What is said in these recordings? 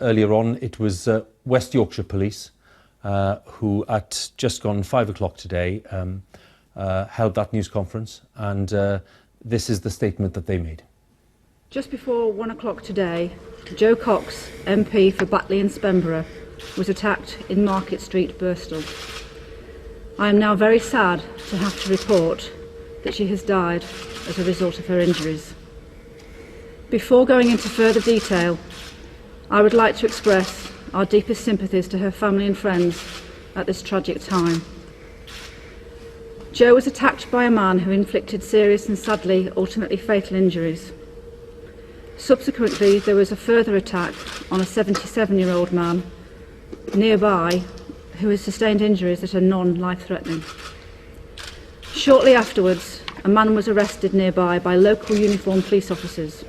earlier on, it was West Yorkshire Police who, at just gone 5 o'clock today, held that news conference, and this is the statement that they made. Just before 1 o'clock today, Jo Cox MP for Batley and Spen was attacked in Market Street, Birstall. I am now very sad to have to report that she has died as a result of her injuries. Before going into further detail, I would like to express our deepest sympathies to her family and friends at this tragic time. Jo was attacked by a man who inflicted serious and sadly ultimately fatal injuries. Subsequently, there was a further attack on a 77-year-old man nearby who has sustained injuries that are non-life-threatening. Shortly afterwards, a man was arrested nearby by local uniformed police officers.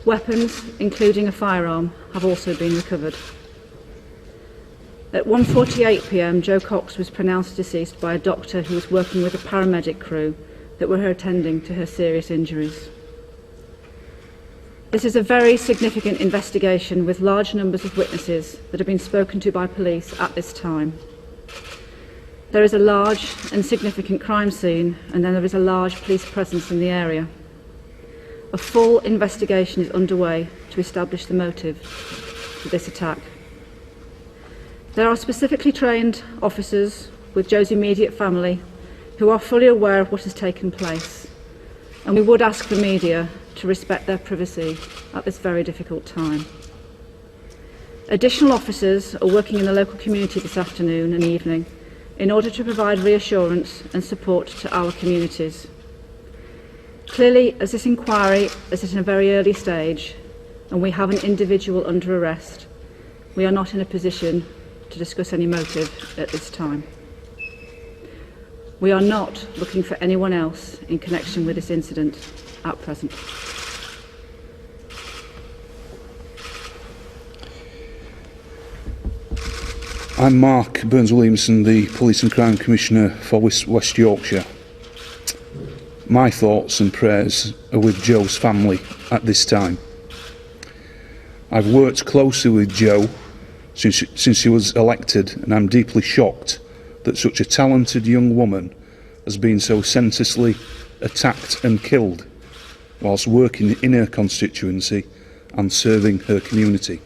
Weapons, including a firearm, have also been recovered. At 1:48 p.m, Jo Cox was pronounced deceased by a doctor who was working with a paramedic crew that were attending to her serious injuries. This is a very significant investigation with large numbers of witnesses that have been spoken to by police at this time. There is a large and significant crime scene, and then there is a large police presence in the area. A full investigation is underway to establish the motive for this attack. There are specifically trained officers with Jo's immediate family who are fully aware of what has taken place, and we would ask the media to respect their privacy at this very difficult time. Additional officers are working in the local community this afternoon and evening in order to provide reassurance and support to our communities. Clearly, as this inquiry is at a very early stage and we have an individual under arrest, we are not in a position to discuss any motive at this time. We are not looking for anyone else in connection with this incident at present. I'm Mark Burns-Williamson, the Police and Crime Commissioner for West Yorkshire. My thoughts and prayers are with Jo's family at this time. I've worked closely with Jo since she was elected, and I'm deeply shocked that such a talented young woman has been so senselessly attacked and killed whilst working in her constituency and serving her community.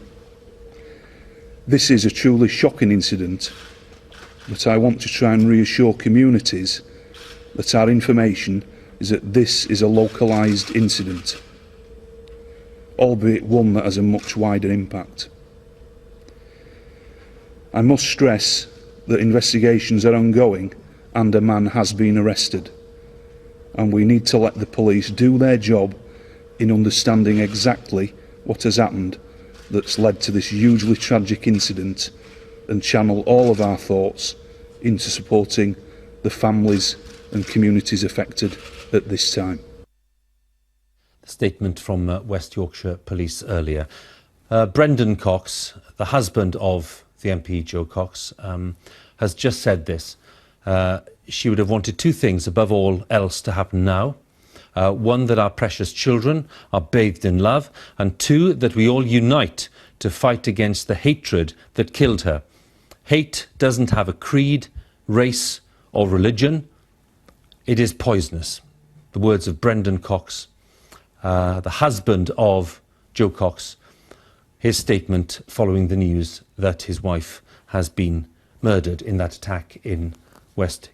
This is a truly shocking incident, but I want to try and reassure communities that our information is that this is a localised incident, albeit one that has a much wider impact. I must stress that investigations are ongoing and a man has been arrested, and we need to let the police do their job in understanding exactly what has happened that's led to this hugely tragic incident, and channel all of our thoughts into supporting the families and communities affected at this time. The statement from West Yorkshire Police earlier. Brendan Cox, the husband of the MP Jo Cox, has just said this. She would have wanted two things above all else to happen now. One, that our precious children are bathed in love, and two, that we all unite to fight against the hatred that killed her. Hate doesn't have a creed, race or religion. It is poisonous. The words of Brendan Cox, the husband of Jo Cox, his statement following the news that his wife has been murdered in that attack in West